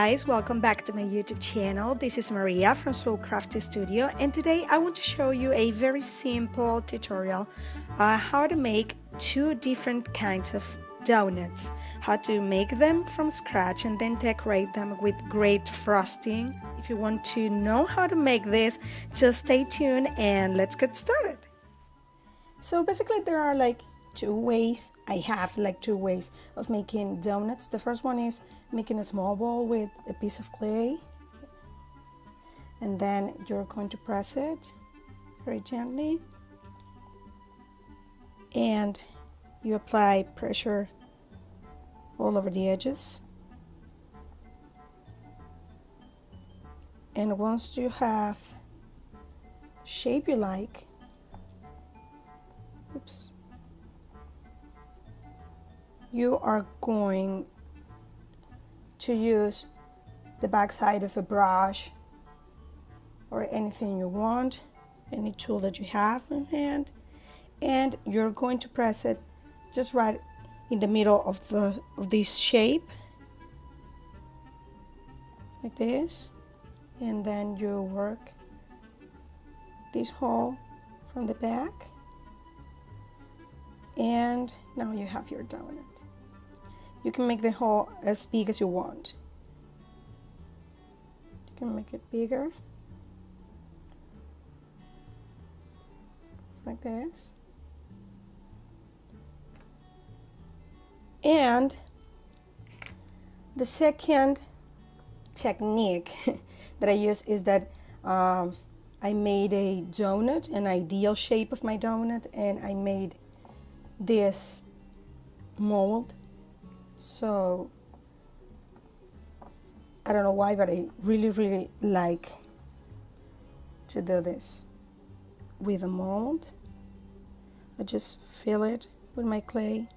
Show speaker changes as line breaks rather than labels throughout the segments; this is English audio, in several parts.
guys, welcome back to my YouTube channel. This is Maria from Soul Crafty Studio, and today I want to show you a very simple tutorial how to make two different kinds of donuts, how to make them from scratch and then decorate them with great frosting. If you want to know how to make this, just stay tuned and let's get started. So basically there are two ways of making donuts. The first one is making a small ball with a piece of clay, and then you're going to press it very gently and you apply pressure all over the edges, and once you have the shape you like, you are going to use the back side of a brush or anything you want, any tool that you have in hand, and you're going to press it just right in the middle of this shape like this, and then you work this hole from the back, and now you have your donut. You can make the hole as big as you want. You can make it bigger like this. And the second technique that I use is that I made a donut, an ideal shape of my donut, and I made this mold. So I don't know why, but I really like to do this with a mold. I just fill it with my clay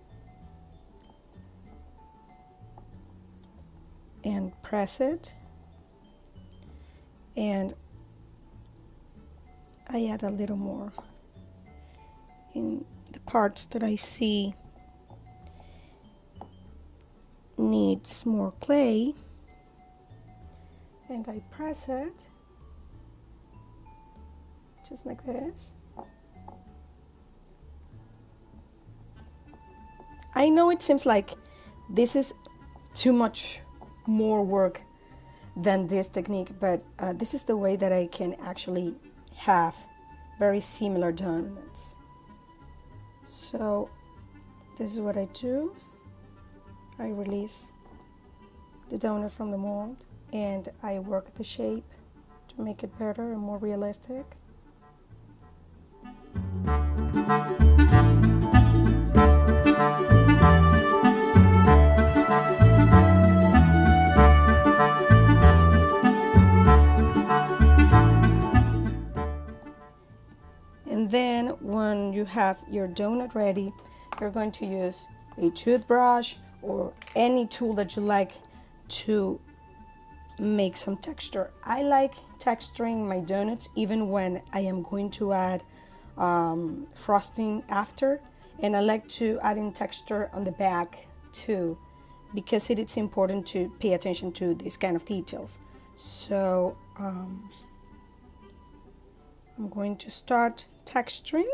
and press it, and I add a little more in the parts that I see needs more clay, and I press it just like this. I know it seems like this is too much more work than this technique, but this is the way that I can actually have very similar donuts. So this is what I do. I release the donut from the mold and I work the shape to make it better and more realistic. And then when you have your donut ready, you're going to use a toothbrush or any tool that you like to make some texture. I like texturing my donuts even when I am going to add frosting after, and I like to add in texture on the back too, because it is important to pay attention to these kind of details. So I'm going to start texturing.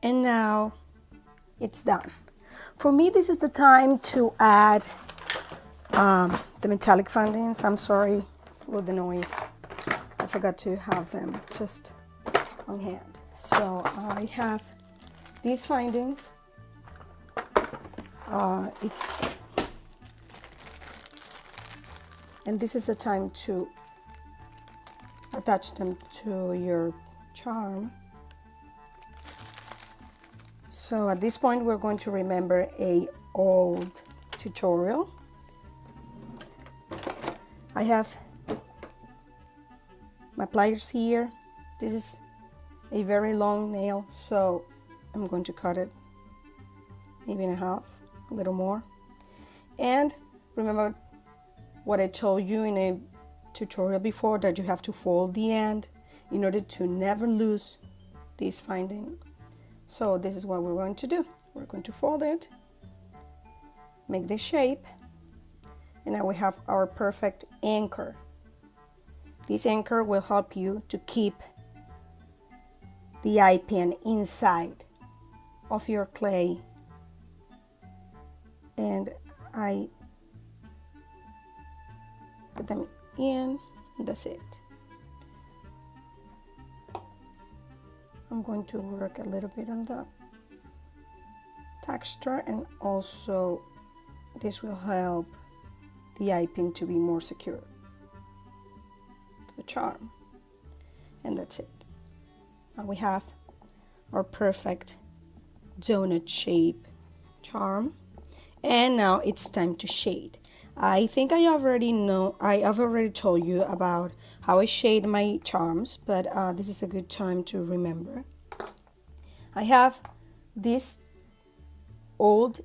And now it's done. For me, this is the time to add the metallic fountains. I'm sorry for the noise. I forgot to have them just on hand. So I have these findings and this is the time to attach them to your charm. So at this point we're going to remember a old tutorial. I have my pliers here. This is a very long nail, so I'm going to cut it maybe in half, a little more. And remember what I told you in a tutorial before, that you have to fold the end in order to never lose this finding. So this is what we're going to do. We're going to fold it, make the shape, and now we have our perfect anchor. This anchor will help you to keep the eye pin inside of your clay. And I put them in, and that's it. I'm going to work a little bit on the texture, and also this will help the eye pin to be more secure to the charm. And that's it. Now we have our perfect donut shape charm, and now it's time to shade. I think I have already told you about how I shade my charms, but this is a good time to remember. I have this old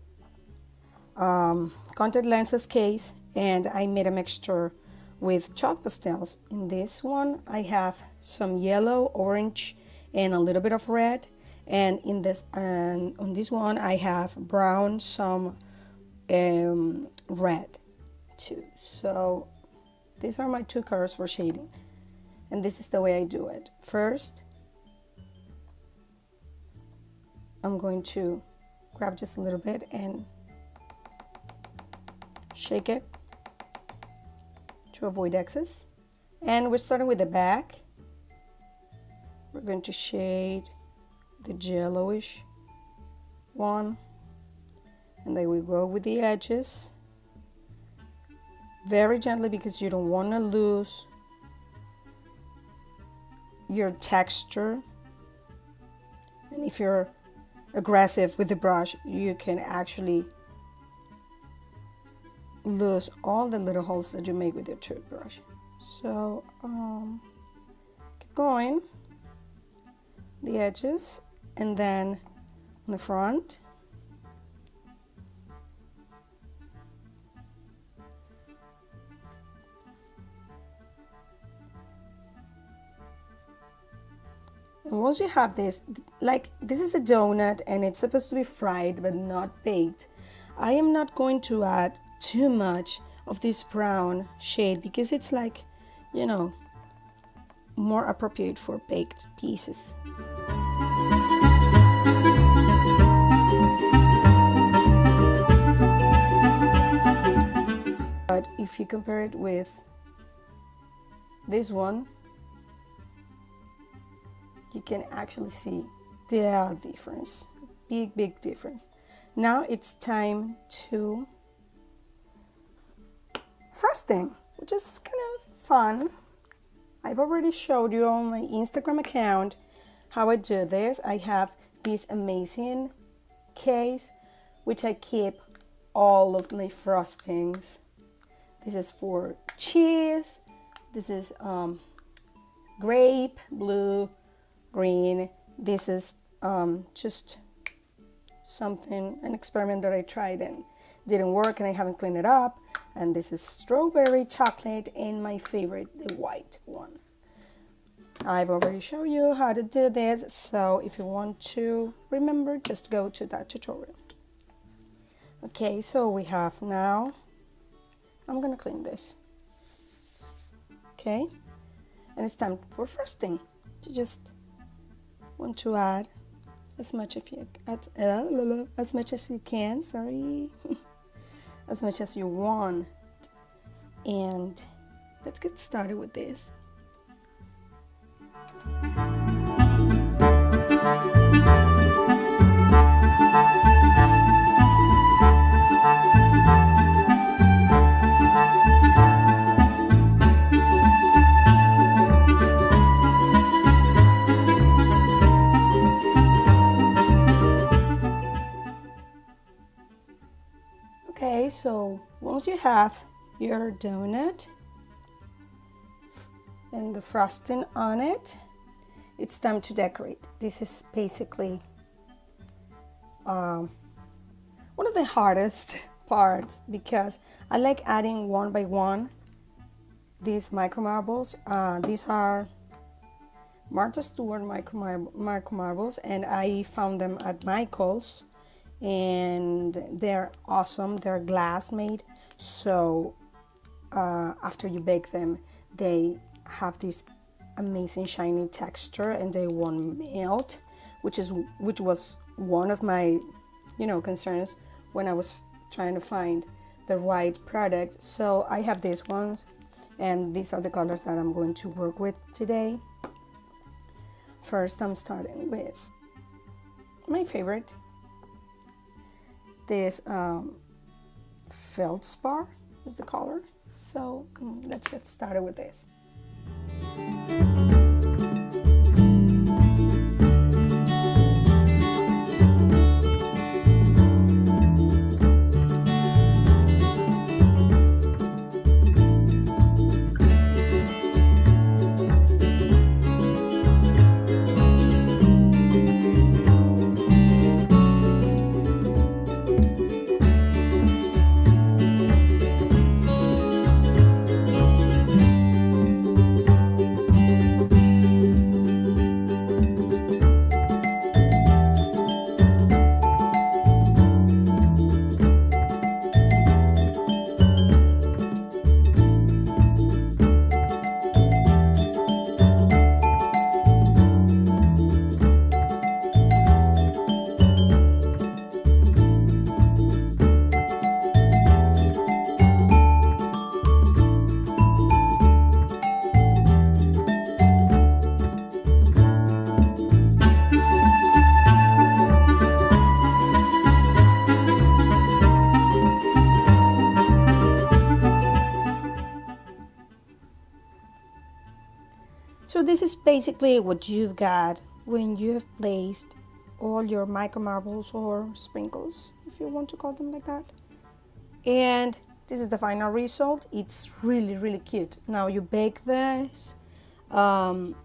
contact lenses case, and I made a mixture with chalk pastels. In this one I have some yellow, orange, and a little bit of red, and on this one I have brown, some red too. So these are my two colors for shading, and this is the way I do it. First, I'm going to grab just a little bit and shake it to avoid excess. And we're starting with the back. We're going to shade the yellowish one, and then we go with the edges very gently, because you don't want to lose your texture. And if you're aggressive with the brush, you can actually lose all the little holes that you make with your toothbrush. So keep going the edges, and then on the front. And once you have this, like this is a donut and it's supposed to be fried but not baked, I am not going to add too much of this brown shade, because it's like, you know, more appropriate for baked pieces. But if you compare it with this one, you can actually see the difference, big difference. Now it's time to frosting, which is kind of fun. I've already showed you on my Instagram account how I do this. I have this amazing case which I keep all of my frostings. This is for cheese, this is grape, blue, green. This is just an experiment that I tried and didn't work, and I haven't cleaned it up. And this is strawberry, chocolate, and my favorite, the white one. I've already shown you how to do this, so if you want to remember, just go to that tutorial. Okay, so we have now, I'm gonna clean this. Okay, and it's time for frosting. You just want to add as much as you can, sorry. As much as you want. And let's get started with this. so once you have your donut and the frosting on it, it's time to decorate. This is basically one of the hardest parts because I like adding one by one these micro marbles. These are Martha Stewart micro marbles, and I found them at Michael's, and they're awesome. They're glass made, so after you bake them, they have this amazing shiny texture and they won't melt, which was one of my concerns when I was trying to find the right product. So I have these ones, and these are the colors that I'm going to work with today. First, I'm starting with my favorite, this feldspar is the color. So let's get started with this. So this is basically what you've got when you have placed all your micro marbles or sprinkles, if you want to call them like that. And this is the final result. It's really, really cute. Now you bake this. Following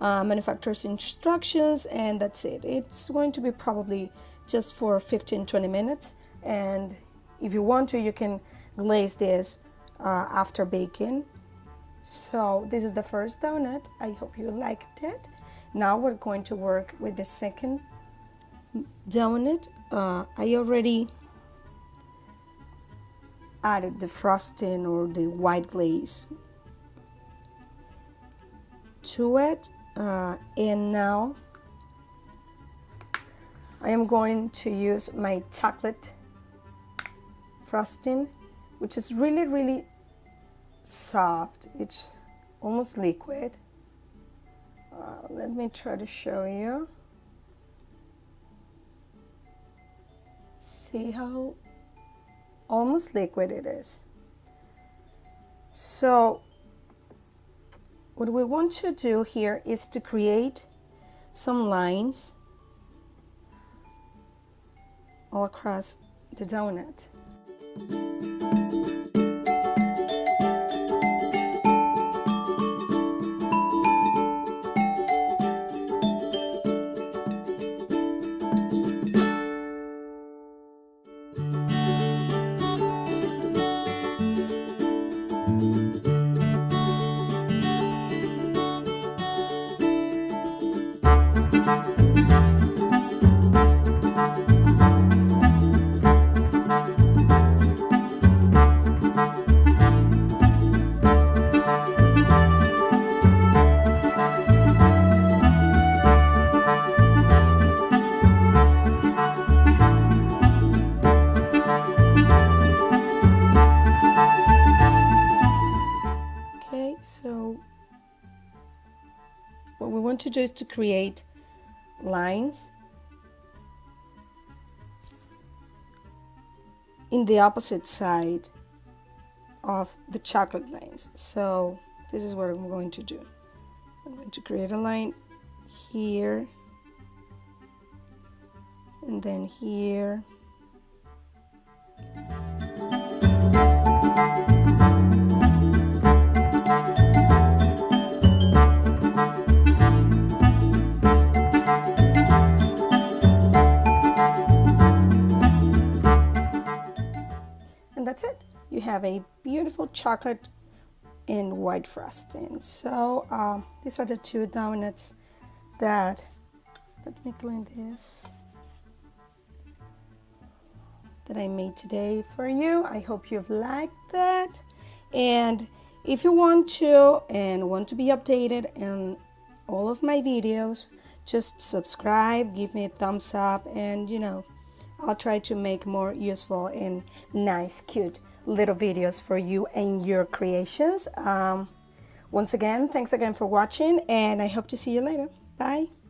manufacturer's instructions, and that's it. It's going to be probably just for 15-20 minutes, and if you want to, you can glaze this after baking. So this is the first donut. I hope you liked it. Now we're going to work with the second donut. I already added the frosting or the white glaze to it, and now I am going to use my chocolate frosting, which is really, really soft. It's almost liquid. Let me try to show you. See how almost liquid it is. So what we want to do here is to create some lines all across the donut. So what we want to do is to create lines in the opposite side of the chocolate lines. So this is what I'm going to do. I'm going to create a line here and then here. And that's it. You have a beautiful chocolate and white frosting. So these are the two donuts that, let me clean this, that I made today for you. I hope you've liked that. And if you want to be updated on all of my videos, just subscribe, give me a thumbs up, and I'll try to make more useful and nice, cute little videos for you and your creations. Once again, thanks again for watching, and I hope to see you later. Bye.